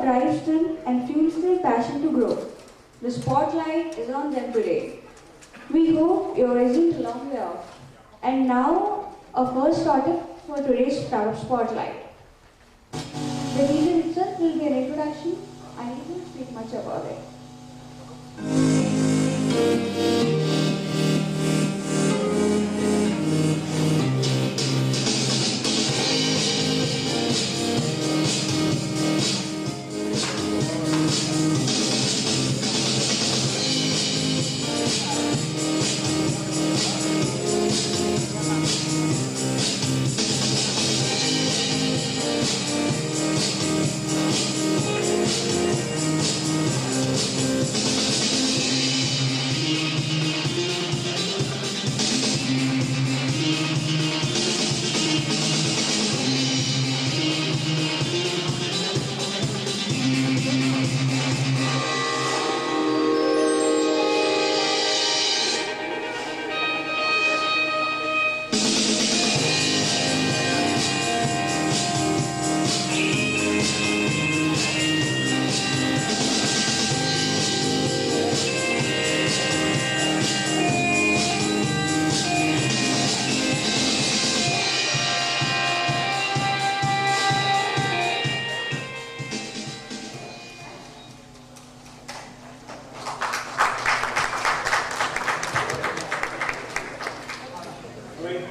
drives them and fuels their passion to grow. The spotlight is on them today. We hope you're isn't a long way off. And now, our first startup for today's Startup Spotlight. The meeting itself will be an introduction. I need to speak much about it.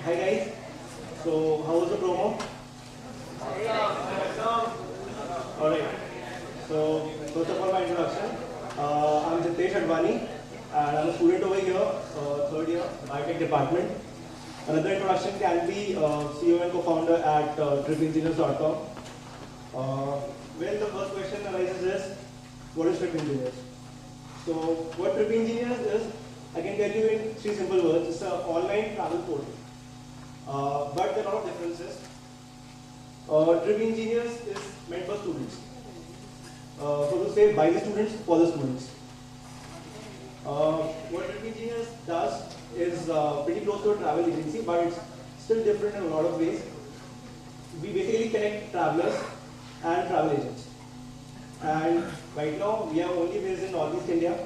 Hi guys. So how was the promo? Alright. So first of all, my introduction. I'm Jitesh Advani and I'm a student over here, third year, biotech department. Another introduction can be CEO and co-founder at tripengineers.com. Well, the first question arises is, what is Trip Engineers? So what Trip Engineers is, I can tell you in three simple words. It's an online travel portal. But there are a lot of differences. Trip Engineers is meant for students. So to say, by the students, for the students. What Trip Engineers does is pretty close to a travel agency, but it's still different in a lot of ways. We basically connect travelers and travel agents. And right now, we are only based in Northeast India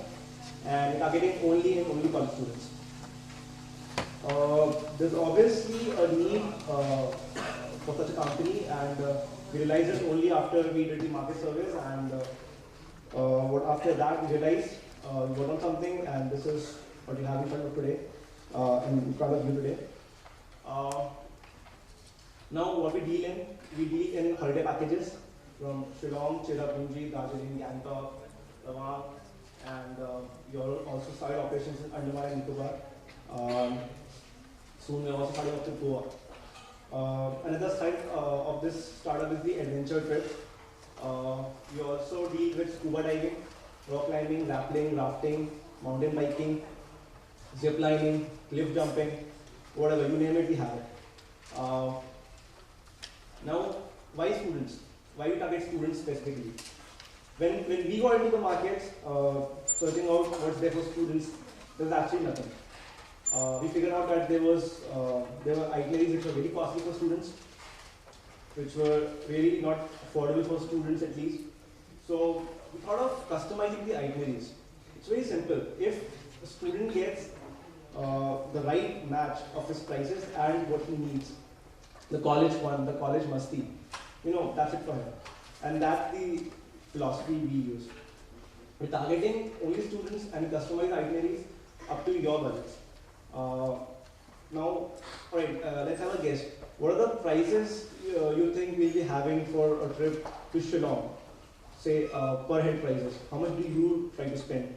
and targeting only college students. There's obviously a need for such a company, and we realized it only after we did the market surveys, and after that we realized we got on something, and this is what you have in front of today, in front of you today. Now what we deal in holiday packages from Shillong, Cherrapunji, Darjeeling, Gangtok, Tawang, and we also started operations in Andaman and Nicobar. Soon we also started off to Goa. Another side of this startup is the adventure trip. We also deal with scuba diving, rock climbing, rappelling, rafting, mountain biking, zip lining, cliff jumping, whatever, you name it, we have it. Now, why students? Why we target students specifically? When we got into the markets, searching out what's there for students, there's actually nothing. We figured out that there were itineraries which were very costly for students, which were really not affordable for students at least. So we thought of customizing the itineraries. It's very simple. If a student gets the right match of his prices and what he needs, the college fun, the college musty, that's it for him. And that's the philosophy we use. We're targeting only students and customized itineraries up to your budgets. Now, alright, let's have a guess. What are the prices you think we'll be having for a trip to Shillong? Say, per head prices. How much do you try to spend?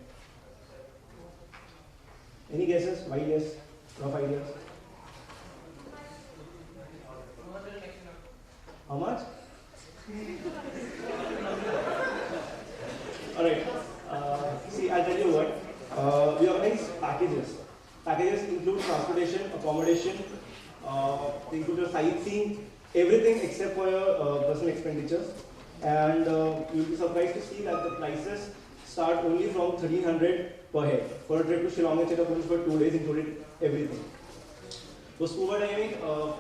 Any guesses? Wild guess? Rough ideas? How much? Alright, see, I'll tell you what. We organize packages. Packages include transportation, accommodation, they include your sightseeing, everything except for your personal expenditures. And you'll be surprised to see that the prices start only from 1,300 per head. For a trip to Shillong and Cherrapunji for 2 days, included everything. For scuba diving,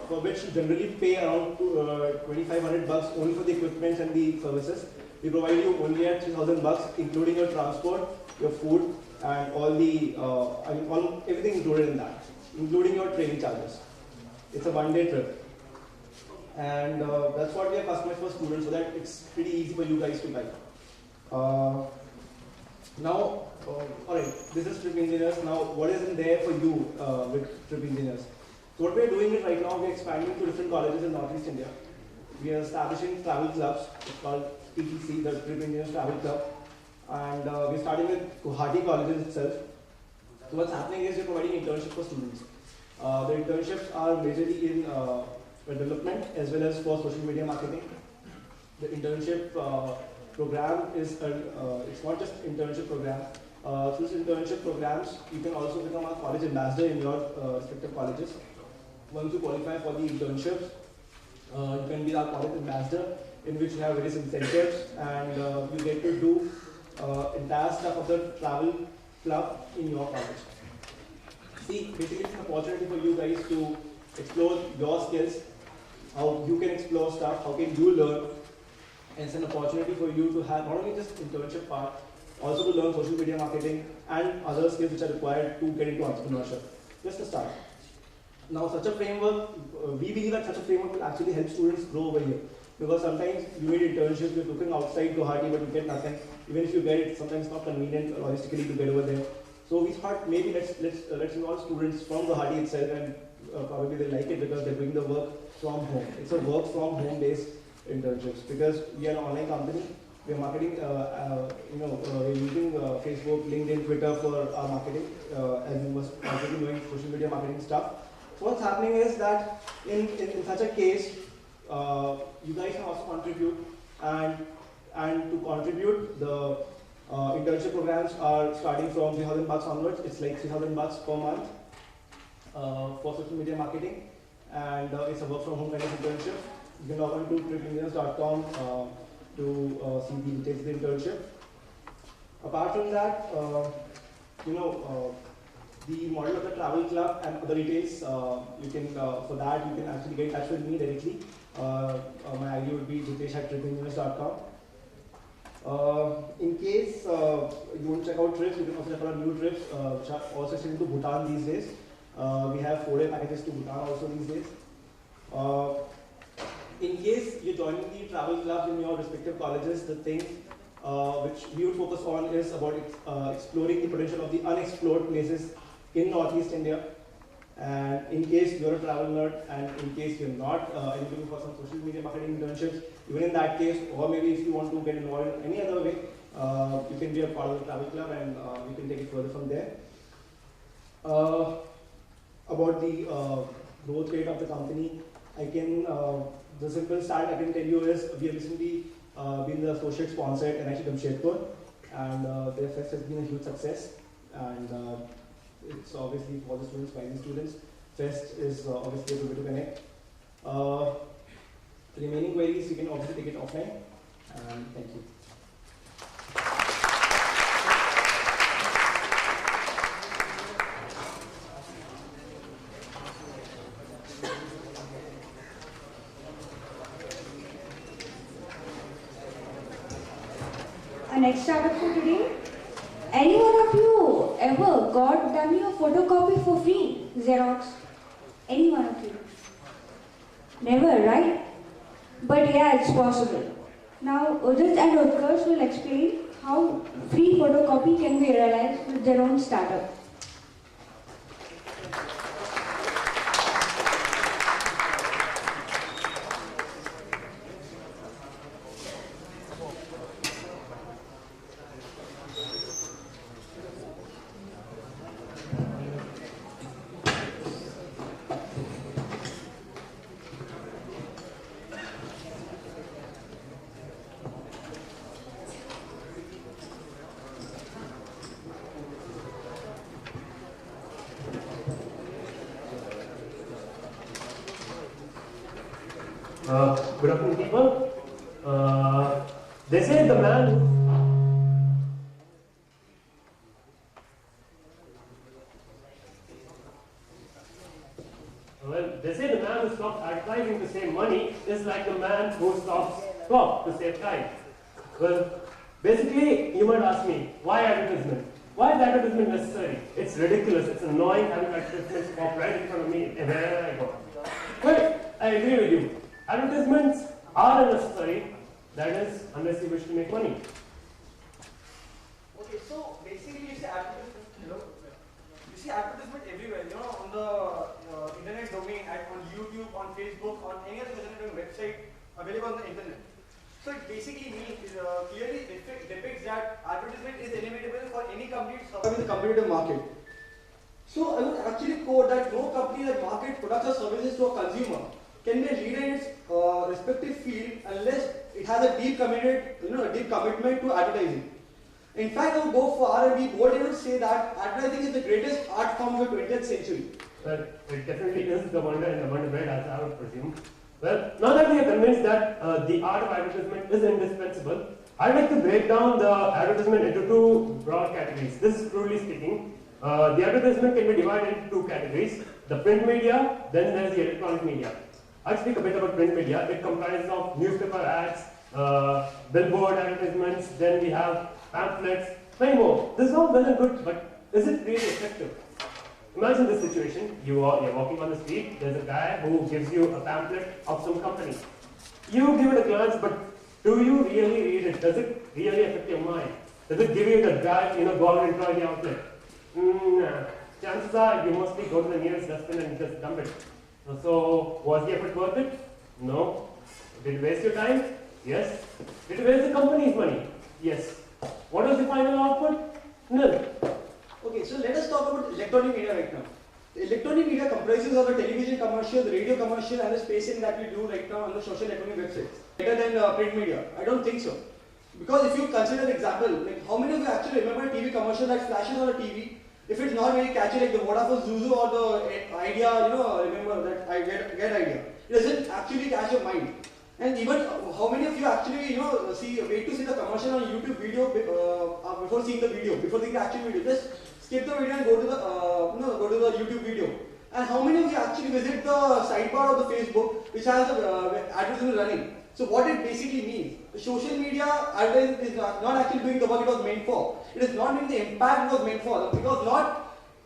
for which you generally pay around 2,500 bucks only for the equipment and the services. we provide you only at 3,000 bucks, including your transport, your food, and all the, everything included in that, including your training charges. It's a one-day trip. And that's what we have customized for students so that it's pretty easy for you guys to buy. Now, alright, this is Trip Engineers. Now, what is in there for you with Trip Engineers? So what we are doing is right now, we are expanding to different colleges in Northeast India. We are establishing travel clubs. It's called TTC, the Trip Engineers Travel Club. And we're starting with Guwahati colleges itself. So what's happening is we're providing internships for students. The internships are majorly in development as well as for social media marketing. The internship program is, it's not just internship program. Through these internship programs, you can also become a college ambassador in your respective colleges. Once you qualify for the internships, you can be our college ambassador, in which you have various incentives, and you get to do entire stuff of the travel club in your college. See, basically it's an opportunity for you guys to explore your skills, how you can explore stuff, how can you learn, and it's an opportunity for you to have not only just internship part, also to learn social media marketing and other skills which are required to get into entrepreneurship. Just to start. Now, such a framework, we believe that such a framework will actually help students grow over here. Because sometimes you need internships, you're looking outside Guwahati, but you get nothing. Even if you get it, sometimes it's not convenient logistically to get over there. So we thought maybe let's involve students from Guwahati itself, and probably they like it because they're doing the work from home. It's a work from home based internships because we are an online company. We're marketing, we're using Facebook, LinkedIn, Twitter for our marketing, as you must already knowing social media marketing stuff. So what's happening is that in such a case, you guys can also contribute, and to contribute, the internship programs are starting from 3,000 bucks onwards. It's like 3,000 bucks per month for social media marketing, and it's a work from home kind of internship. You can log on to tripengineers.com to see the details of the internship. Apart from that, the model of the travel club and other details, you can for that you can actually get in touch with me directly. My ID would be jitesh@tripengineers.com. In case you want to check out trips, you can also check out new trips, which are also extended to Bhutan these days. We have 4-day packages to Bhutan also these days. In case you're joining the travel clubs in your respective colleges, the thing which we would focus on is about exploring the potential of the unexplored places in Northeast India. And in case you're a travel nerd, and in case you're not, and you're looking for some social media marketing internships, even in that case, or maybe if you want to get involved in any other way, you can be a part of the travel club, and we can take it further from there. About the growth rate of the company, I can, the simple start I can tell you is we have recently been the associate sponsor at NIT Jamshedpur, and their fest has been a huge success, and it's obviously for the students, by the students. Fest is obviously a good way to connect. Remaining queries, you can obviously take it offline, and thank you. Our next startup for today. Any one of you ever got done your photocopy for free? Xerox? Any one of you? Never, right? But yeah, it's possible. Now, Udit and Utkarsh will explain how free photocopy can be realized with their own startup. Good afternoon, people. They say the man who stops advertising to save money is like the man who stops clock to save time. Well, basically, you might ask me, why advertisement? Why is advertisement necessary? It's ridiculous, it's annoying having advertisements pop right in front of me wherever I go. Well, I agree with you. Advertisements are unnecessary, that is, unless you wish to make money. Okay, so basically you see advertisement, you see advertisement everywhere, on the internet domain, on YouTube, on Facebook, on any other social network website available on the internet. So it basically means, clearly depicts that advertisement is inevitable for any company to survive in the competitive market. So I would actually quote that no company that markets products or services to a consumer can be a leader in its respective field unless it has a deep commitment to advertising. In fact, I would go far and be bold enough to say that advertising is the greatest art form of the 20th century. Well, it definitely is the wonder in the wonder bread, as I would presume. Well, now that we are convinced that the art of advertisement is indispensable, I'd like to break down the advertisement into two broad categories. This is crudely speaking. The advertisement can be divided into two categories: the print media, then there's the electronic media. I'll speak a bit about print media. It comprises of newspaper ads, billboard advertisements, then we have pamphlets, many more. This is all well and good, but is it really effective? Imagine this situation, you're walking on the street, there's a guy who gives you a pamphlet of some company. You give it a glance, but do you really read it? Does it really affect your mind? Does it give you the drive, go out and try the outlet? Nah. Chances are you mostly go to the nearest dustbin and just dump it. So, was the effort worth it? No. Did it waste your time? Yes. Did it waste the company's money? Yes. What was the final output? None. Okay, so let us talk about electronic media right now. The electronic media comprises of the television commercial, the radio commercial, and the spacing that we do right now on the social networking websites. Better than print media? I don't think so. Because if you consider an example, like how many of you actually remember a TV commercial that flashes on a TV? If it's not very catchy, like the Vodafone Zuzu or the idea, remember that I get idea. It doesn't actually catch your mind. And even how many of you actually, wait to see the commercial on YouTube video before seeing the video, before seeing the actual video? Just skip the video and go to the YouTube video. And how many of you actually visit the sidebar of the Facebook, which has the advertisement running? So what it basically means, the social media advertising is not actually doing the work it was meant for. It is not doing the impact it was meant for. Because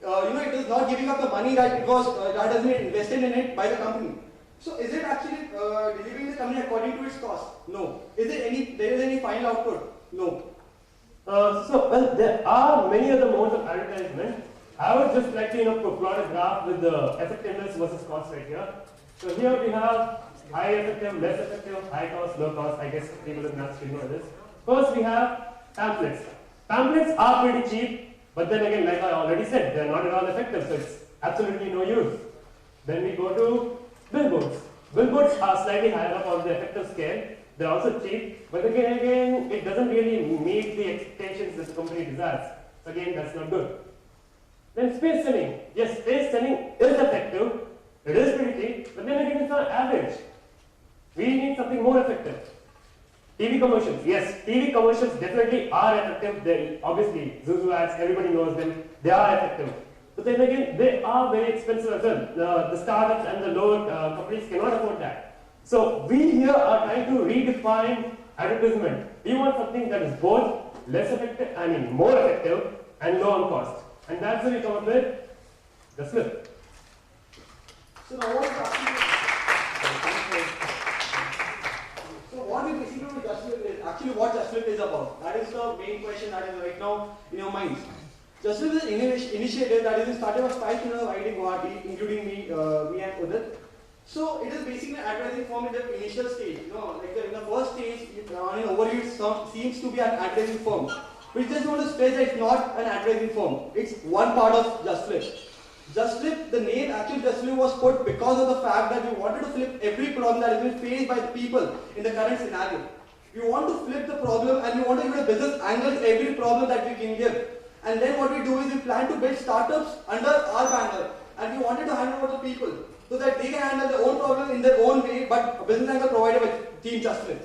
it is not giving up the money that that has been invested in it by the company. So is it actually delivering the company according to its cost? No. There is any final output? No. Well, there are many other modes of advertisement. I would just like to plot a graph with the effectiveness versus cost right here. So here we have high effective, less effective, high cost, low cost. I guess people in maths should know this. First we have pamphlets. Pamphlets are pretty cheap, but then again, like I already said, they're not at all effective, so it's absolutely no use. Then we go to billboards. Billboards are slightly higher up on the effective scale. They're also cheap, but again, it doesn't really meet the expectations that the company desires. So again, that's not good. Then space selling. Yes, space selling is effective. It is pretty cheap, but then again, it's not average. We need something more effective. TV commercials. Yes, TV commercials definitely are effective. They obviously, Zuzu ads, everybody knows them. They are effective. But then again, they are very expensive as well. The startups and the lower companies cannot afford that. So we here are trying to redefine advertisement. We want something that is both more effective and low on cost. And that's where we come up with the slip. So now what we basically do with JustFlip is actually what JustFlip is about. That is the main question that is right now in your minds. JustFlip is an initiative that is started by 5 students of IIT Guwahati, including me and Udit. So it is basically an advertising firm in the initial stage. In the first stage, on an overview, it seems to be an advertising firm. We just want to stress that it's not an advertising firm. It's one part of JustFlip. JustFlip, the name actually JustFlip was put because of the fact that we wanted to flip every problem that has been faced by the people in the current scenario. We want to flip the problem and we want to give a business angle to every problem that we can give. And then what we do is we plan to build startups under our banner and we wanted to hand over to people so that they can handle their own problem in their own way, but a business angle provided by Team JustFlip.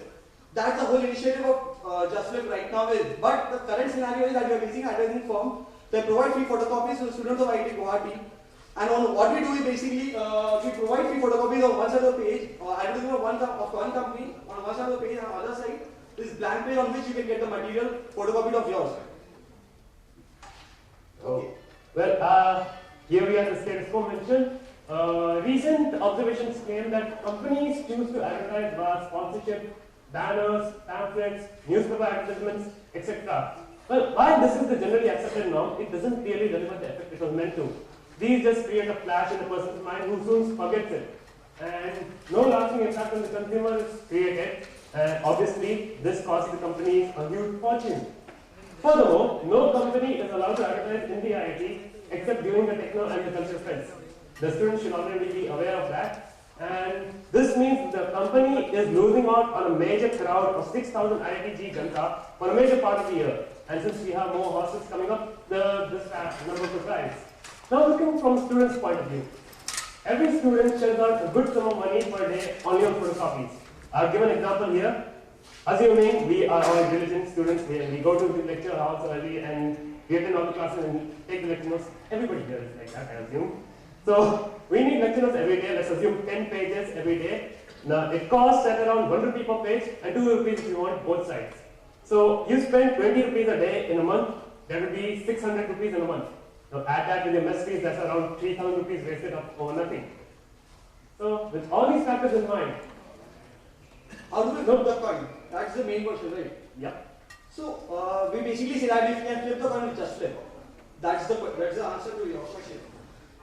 That's the whole initiative of JustFlip right now is. But the current scenario is that we are basically an advertising firm. They provide free photocopies to the students of IIT Guwahati. And on what we do is basically, we provide free photocopies of one side of the page, advertising of one company on one side of the page and on the other side, this blank page on which you can get the material photocopied of yours. Okay. Well, here we have the status quo mentioned. Recent observations claim that companies choose to advertise via sponsorship, banners, pamphlets, newspaper advertisements, etc. Well, while this is the generally accepted norm, it doesn't really deliver the effect it was meant to. These just create a flash in a person's mind who soon forgets it. And no lasting impact on the consumer is created. And obviously, this costs the companies a huge fortune. Furthermore, no company is allowed to advertise in the IIT except during the techno and the cultural fest. The students should already be aware of that. And this means the company is losing out on a major crowd of 6,000 IIT Janta for a major part of the year. And since we have more hostels coming up, this number could rise. Now looking from a student's point of view. Every student shells out a good sum of money per day only on photocopies. I'll give an example here. Assuming we are all diligent students here, we go to the lecture halls early and we attend all the classes and take the lecture notes. Everybody here is like that, I assume. So we need lecture notes every day. Let's assume 10 pages every day. Now it costs at around 1 rupee per page and 2 rupees if you want both sides. So you spend 20 rupees a day in a month, that would be 600 rupees in a month. Now add that with your mess fees, that's around 3,000 rupees wasted over nothing. So with all these factors in mind, how do we flip the coin? That's the main question, right? Yeah. So we basically say that if you can flip the coin, just flip. That's the answer to your question.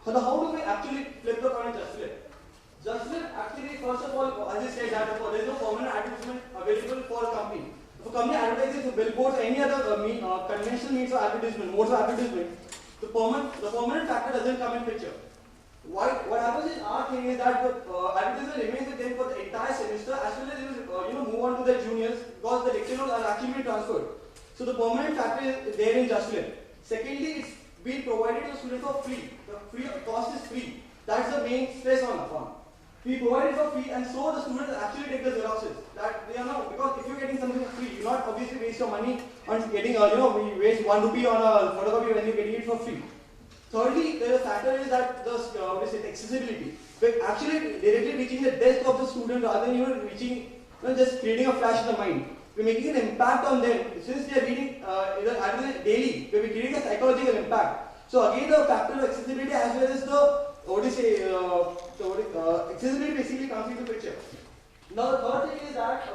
So how do we actually flip the coin, just flip? Just flip actually, first of all, as I said, that there is no permanent advertisement available for a company. If a company advertises through billboards or any other conventional means of advertisement, modes of advertisement, the permanent factor doesn't come in picture. What happens in our thing is that the advertisement remains with them for the entire semester as well as they will move on to their juniors because the lecture notes are actually being transferred. So the permanent factor is there in JustFlip. Secondly, it's being provided to the students for free. The cost is free. That's the main stress on the farm. We provide it for free, and so the students actually take the xeroxes. That they are not, because if you're getting something for free, you not obviously waste your money on getting we waste 1 rupee on a photocopy when you're getting it for free. Thirdly, the factor is that the accessibility. We're actually directly reaching the desk of the student rather than reaching, just creating a flash in the mind. We're making an impact on them. Since they are reading either daily, we're creating a psychological impact. So again, the factor of accessibility as well as the accessibility basically comes into picture. Now the third thing is that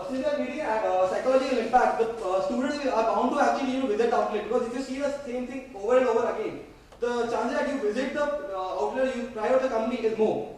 since we are creating a psychological impact, the students are bound to actually visit the outlet, because if you see the same thing over and over again, the chances that you visit the outlet you try out the company is more.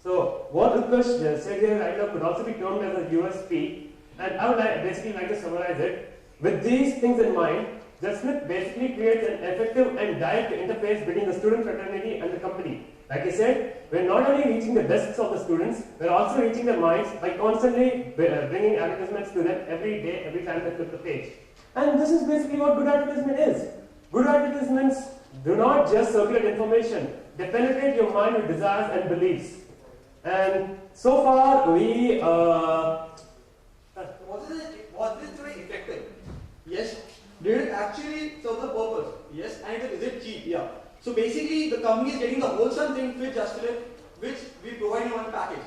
So what Utkarsh said here right now could also be termed as a USP, and I would basically like to summarize it. With these things in mind, JustFlip basically creates an effective and direct interface between the student fraternity and the company. Like I said, we're not only reaching the desks of the students, we're also reaching their minds by constantly bringing advertisements to them every day, every time they flip the page. And this is basically what good advertisement is. Good advertisements do not just circulate information, they penetrate your mind with desires and beliefs. And so far, was this very effective? Yes. Did it actually serve the purpose? Yes. And is it cheap? Yeah. So basically, the company is getting the wholesome thing with JustFlip, which we provide in one package.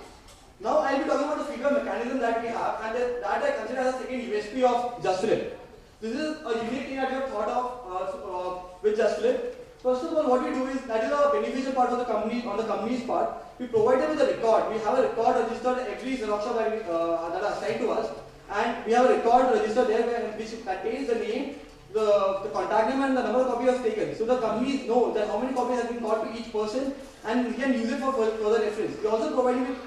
Now I'll be talking about the feedback mechanism that we have, and that I consider as a second USP of JustFlip. This is a unique thing that we have thought of with JustFlip. First of all, what we do is, that is a beneficial part of the company, on the company's part. We provide them with a record. We have a record registered at every Xerox shop that are assigned to us, and we have a record registered there which contains the name, the contact name, and the number of copies was taken. So the companies know that how many copies have been got to each person, and we can use it for further reference. We also provide you with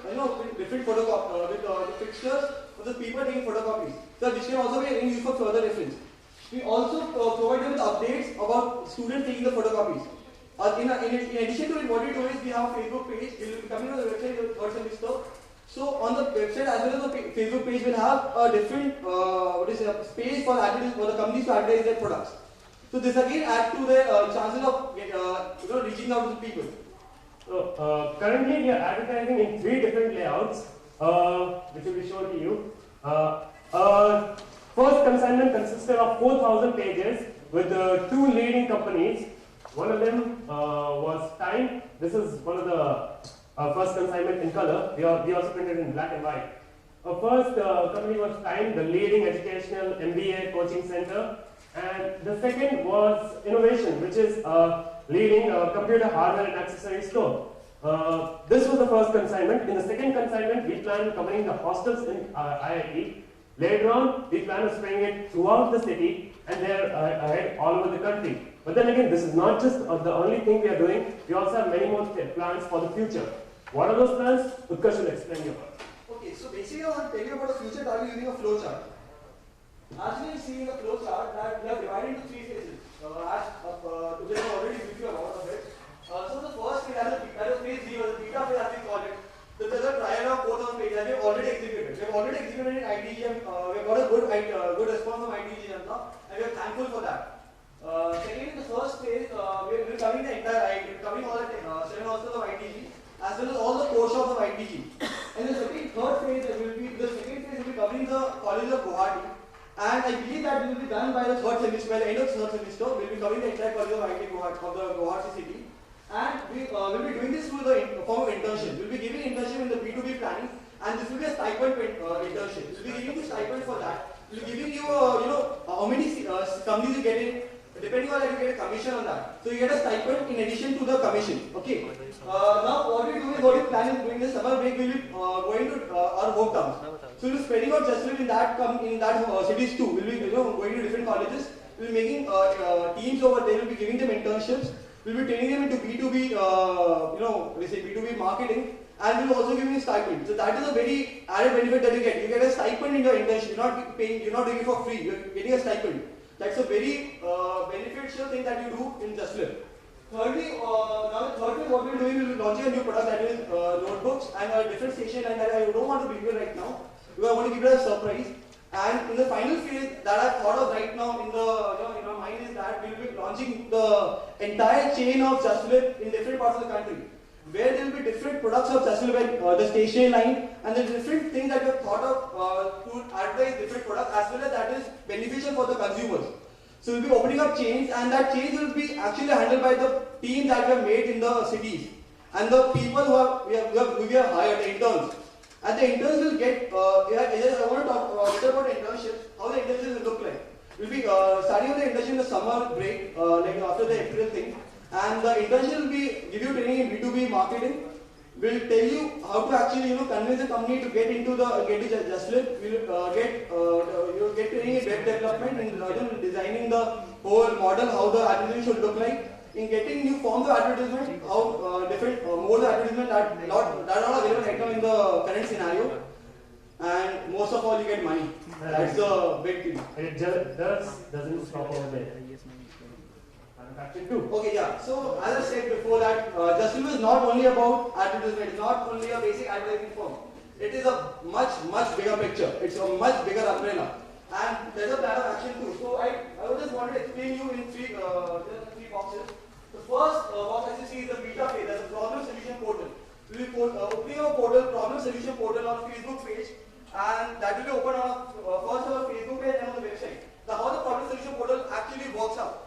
different photocopies, with the pictures of the people taking photocopies, so which can also be used for further reference. We also provide them with updates about students taking the photocopies. In addition to it, what we do is we have a Facebook page. We will be coming on the website with third semester. So on the website as well as the Facebook page, will have a different space for the companies to advertise their products. So this again adds to the chances of reaching out to the people. So currently we are advertising in 3 different layouts, which will be shown to you. First consignment consisted of 4,000 pages with 2 leading companies. One of them was Time. This is one of the first consignment in color. We also printed in black and white. Our first company was Time, the leading educational MBA coaching center. And the second was Innovation, which is a leading computer hardware and accessory store. This was the first consignment. In the second consignment, we plan on covering the hostels in IIT. Later on, we plan on spreading it throughout the city and there ahead all over the country. But then again, this is not just the only thing we are doing. We also have many more plans for the future. What are those plans? Utkarsh will explain you about. Okay, so basically I want to tell you about a future target using a flow chart. As you can see in the flow chart that we have divided into three phases. Today I already briefed you about of it. So the first phase, that is phase 0, the beta phase as we call it. So there's a trial of 4,000 pages that we have already executed. We have already executed in ITGM. We have got a good response from ITGM now, and we are thankful for that. Secondly, in the first phase, we are covering the entire covering all the 7 hostels of ITG as well as all the core shops of ITG. And the third phase will be covering the College of Guwahati. And I believe that will be done by the third semester. By the end of the third semester, we will be covering the entire College of IIT Guwahati of the Guwahati city. And we will be doing this through the form of internship. We will be giving internship in the B2B planning, and this will be a stipend internship. We will be giving you stipend for that. We will be giving you, how many companies you get in. Depending on that, you get a commission on that. So you get a stipend in addition to the commission. Okay. Now what we do is, what we plan is during the summer break, we will be going to our hometowns. So we'll be spreading out Jaslib in that cities too. We'll be going to different colleges. We'll be making teams over there. We'll be giving them internships. We'll be training them into B2B, B2B marketing, and we'll also give you stipend. So that is a very added benefit that you get. You get a stipend in your internship. You're not doing it for free. You're getting a stipend. That's a very beneficial thing that you do in Jaslib. Thirdly, what we're doing is launching a new product that is notebooks and a different station line that I don't want to preview right now because I want to give it a surprise. And in the final phase that I've thought of right now in my mind is that we'll be launching the entire chain of Jaslib in different parts of the country, where there will be different products of Jaslib like the stationery line and the different things that we have thought of to advertise different products as well as that is beneficial for the consumers. So we'll be opening up chains, and that chains will be actually handled by the team that we have made in the cities and the people we have hired, the interns. And the interns will get, I want to talk later about internships, how the internships will look like. We'll be starting with the internship in the summer break, like after the April thing. And the internship will be give you training in B2B marketing. We'll tell you how to actually convince the company to get into Jaslib. We'll get training in web development, in designing the whole model, how the advertisement should look like. In getting new forms of advertisement, how different modes of advertisement that are not available right now in the current scenario. And most of all, you get money. That's the big thing. It doesn't stop over there. Okay, yeah. So as I said before that Jaslib is not only about advertisement. It's not only a basic advertising firm. It is a much bigger picture. It's a much bigger umbrella. And there's a plan of action too. So I just wanted to explain you in three boxes. The first box as you see is the beta phase. That's a problem solution portal. We will be opening a problem solution portal on Facebook page, and that will be open on first on our Facebook page and on the website. Now how the problem solution portal actually works out.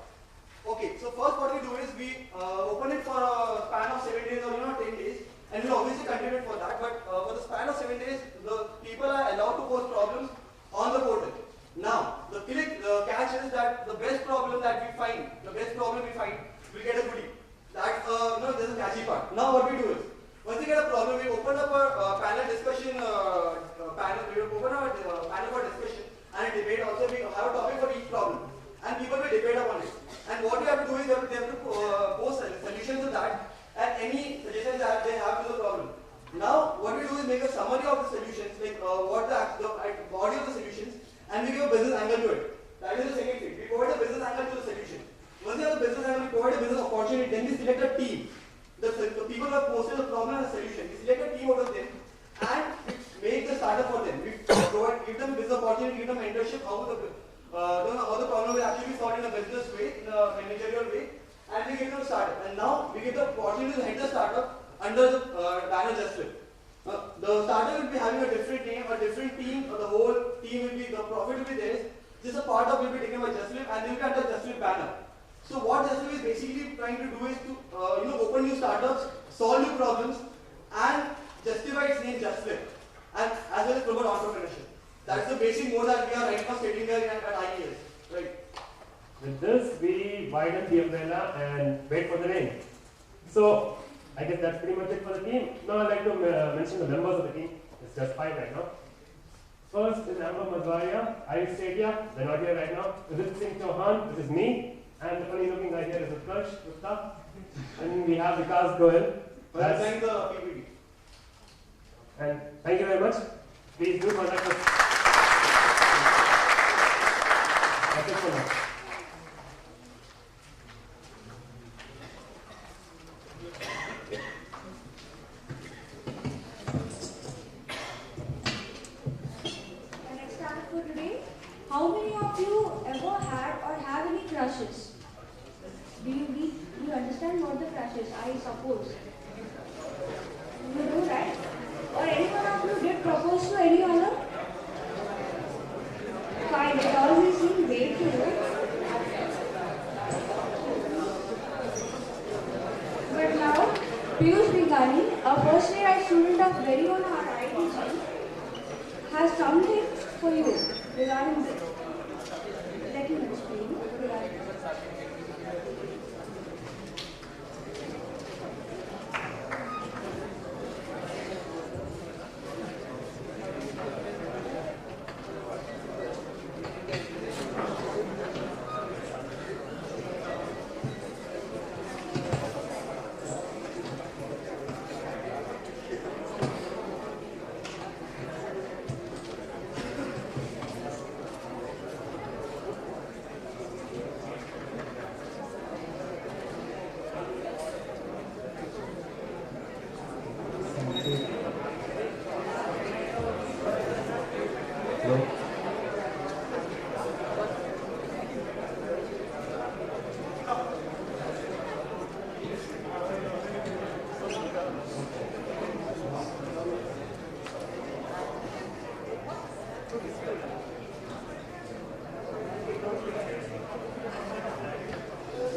Okay, so first what we do is we open it for a span of 7 days or 10 days, and we'll obviously continue it for that. But for the span of 7 days, the people are allowed to post problems on the portal. Now the catch is that the best problem we find, we get a goodie. That's there's a catchy part. Now what we do is, once we get a problem, we open up a panel discussion panel. We open up a panel for discussion and a debate. Also, we have a topic for each problem, and people will debate upon it. And what we have to do is they have to post solutions to that and any suggestions that they have to the problem. Now, what we do is make a summary of the solutions, like what the body of the solutions, and we give a business angle to it. That is the second thing. We provide a business angle to the solution. Once we have a business angle, we provide a business opportunity. Then we select a team. The people who have posted the problem and the solution. We select a team out of them and make the startup for them. We give them business opportunity, give them mentorship, how the problem will actually be solved in a business way, in a managerial way, and we give them a startup. And now we give the opportunity to head the startup under the banner Jaslib. The startup will be having a different name, a different team, the whole team will be, the profit will be theirs. This is a part of will be taken by Jaslib and they will be under Jaslib banner. So what Jaslib is basically trying to do is to open new startups, solve new problems, and justify its name Jaslib, and as well as promote entrepreneurship. widen the umbrella and wait for the rain. So I guess that's pretty much it for the team. Now I'd like to mention the members of the team. It's just 5 right now. First is Amber Mazwaria, Ayush Setia, they're not here right now. Udit Singh Chauhan, this is me. And the funny looking guy here is Utkarsh Gupta. And we have Vikas Goel. Thank the PPT. And thank you very much. Please do contact us. That's it for now. The next topic for today. How many of you ever had or have any crushes? Do you understand what the crush is? I suppose. You do, right? Or any one of you did propose to any other? Fine, it always seemed vague to you. But now, Piyush Bigani, a first year student of very own heart ITG, has something for you regarding this. Let me explain regarding this.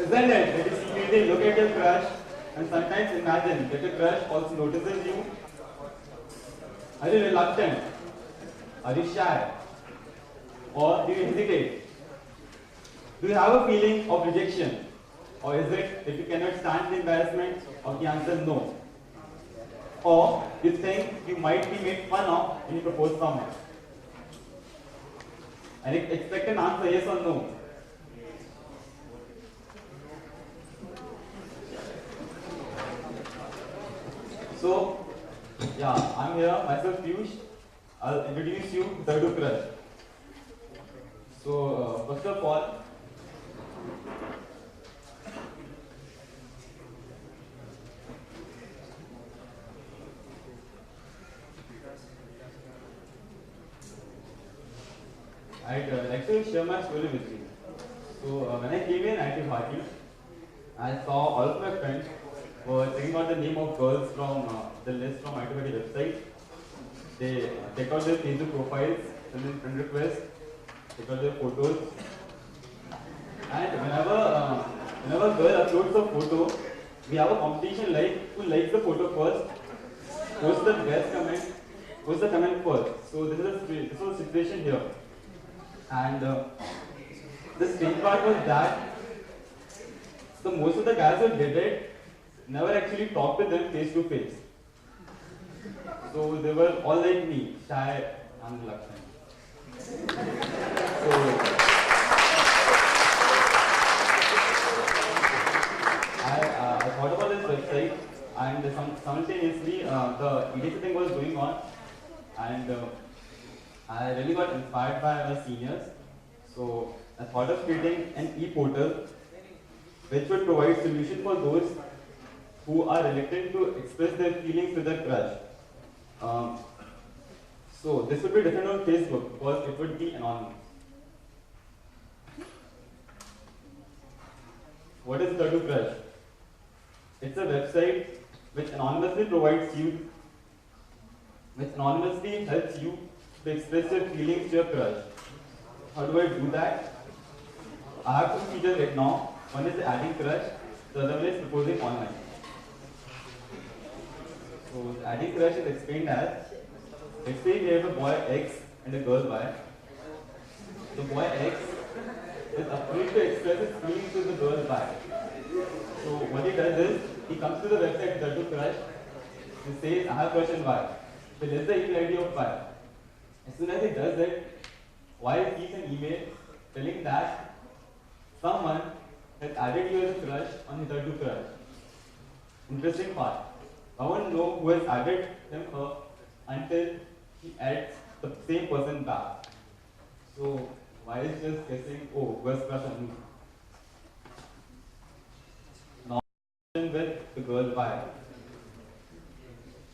Isn't it? That you secretly look at your crush and sometimes imagine that your crush also notices you? Are you reluctant? Are you shy? Or do you hesitate? Do you have a feeling of rejection? Or is it that you cannot stand the embarrassment of the answer no? Or you think you might be made fun of when you propose someone? And expect an answer yes or no. So, yeah, I'm here, myself Piyush. I'll introduce you to Sardu Crush. So, first of all, I'd like to share my story with you. So, when I came in IIT Bharti, I saw all of my friends were checking out the name of girls from the list from IIT Bharti website. They check out their Facebook profiles, send in friend requests, check out their photos. And whenever a girl uploads a photo, we have a competition like who likes the photo first, post the best comment, post the comment first. So this was the situation here. And the strange part was that most of the guys who did it never actually talked with them face to face. So they were all like me, shy and reluctant. So I thought about this website, and simultaneously the EDC thing was going on, and I really got inspired by our seniors. So I thought of creating an e-portal which would provide solution for those who are reluctant to express their feelings to their crush. So this would be different on Facebook because it would be anonymous. What is Sardu Crush? It's a website which anonymously helps you to express your feelings to your crush. How do I do that? I have two features right now. One is adding crush, the other one is proposing online. So adding crush is explained as, let's say we have a boy X and a girl Y. The boy X is afraid to express his feelings to the girl by. So what he does is, he comes to the website to crush, he says, I have crush on Y. He lists the email ID of Y. As soon as he does it, Y receives an email telling that someone has added you as a crush on hitherto crush. Interesting part. I won't know who has added him her until he adds the same person back. So Y is just guessing, oh, who has crush on me? Now with the girl Y.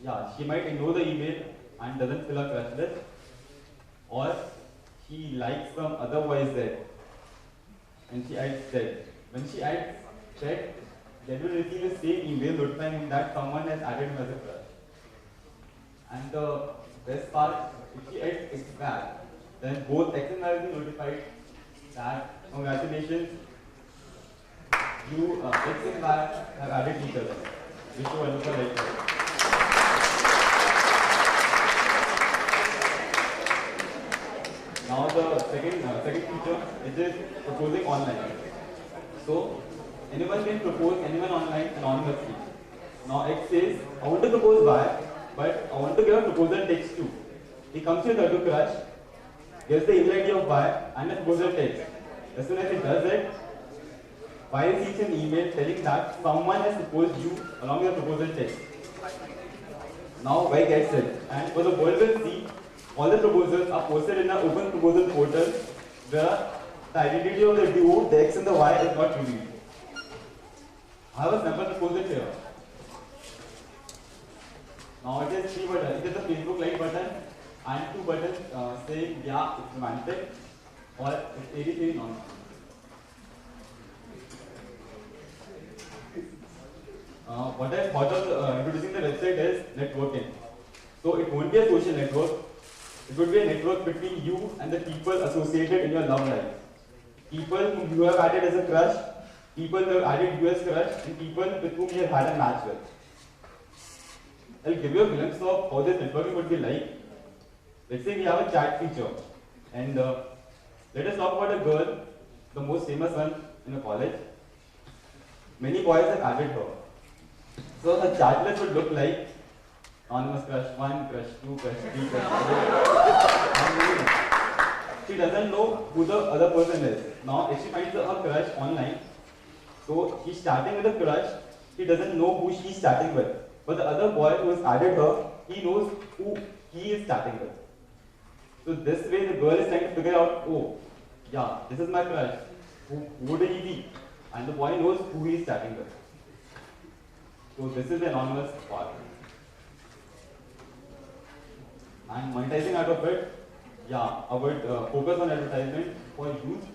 Yeah, she might ignore the email and doesn't fill her crush list, or she likes some other boys there and she adds Z. When she adds Z, they will receive the same email notifying him that someone has added him as a crush. And the best part, if she adds X back, then both X and Y will be notified that congratulations, you X and Y have added each other. Wish you wonderful life. Now the second feature is proposing online. So anyone can propose anyone online anonymously. Now X says, I want to propose Y, but I want to give a proposal text too. He comes to the crush, gets the email ID of Y and a proposal text. As soon as he does it, Y receives an email telling that someone has proposed you along with a proposal text. Now Y gets it, and for the world will see, all the proposals are posted in an open proposal portal where the identity of the duo, the X and the Y, is not revealed. I have a sample proposal here. Now it is 3 buttons. It is a Facebook like button and 2 buttons saying, yeah, it's romantic or it's 83 non. What I thought of introducing the website is networking. So it won't be a social network. It would be a network between you and the people associated in your love life. People whom you have added as a crush, people who have added you as crush, and people with whom you have had a match with. I'll give you a glimpse of how this networking would be like. Let's say we have a chat feature, and let us talk about a girl, the most famous one in a college. Many boys have added her. So her chat list would look like anonymous crush 1, crush 2, crush 3, crush 4. She doesn't know who the other person is. Now, if she finds a crush online, so she's chatting with a crush, she doesn't know who she's chatting with. But the other boy who has added her, he knows who he is chatting with. So this way, the girl is trying to figure out, oh, yeah, this is my crush. Who would he be? And the boy knows who he is chatting with. So this is the anonymous part. And monetizing out of it, yeah, I would focus on advertisement for youth.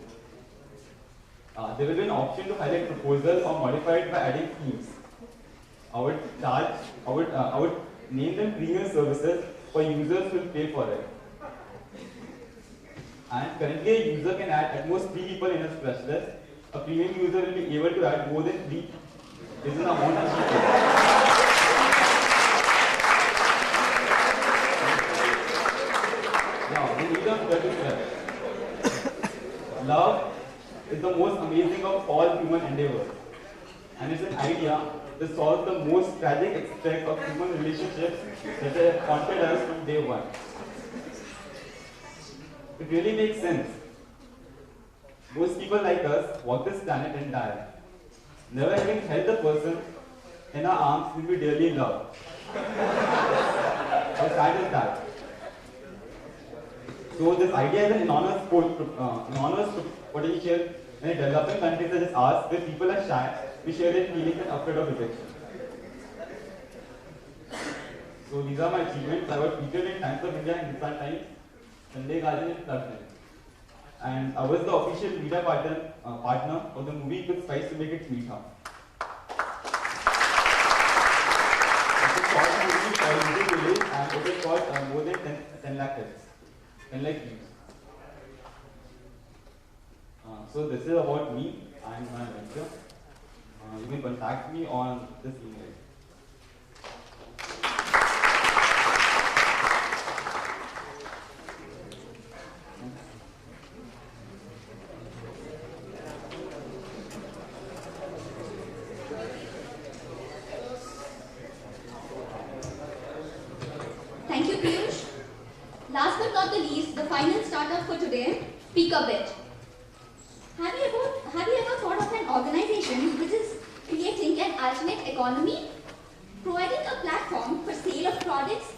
There will be an option to highlight proposals or modify it by adding themes. I would name them premium services for users who will pay for it. And currently a user can add at most 3 people in his crush list. A premium user will be able to add more than 3. This is the amount of people. Love is the most amazing of all human endeavors, and it's an idea that solves the most tragic aspects of human relationships that have haunted us from day one. It really makes sense. Most people like us walk this planet and die, never having held the person in our arms whom we dearly love. How sad is that? So this idea is an enormous potential in a developing countries such as ours, where people are shy, we share their feelings and afraid of rejection. So these are my achievements. I was featured in Times of India and Hindustan Times, Sunday Guardian and Plug. And I was the official media partner of the movie Good Spice to Make It Sweeter. It's a short movie released and it has got more than 10 lakh hits. 10 lakh views. So this is about me and my venture. You can contact me on this email. not the least, the final startup for today, PickABit. Have you ever thought of an organization which is creating an alternate economy, providing a platform for sale of products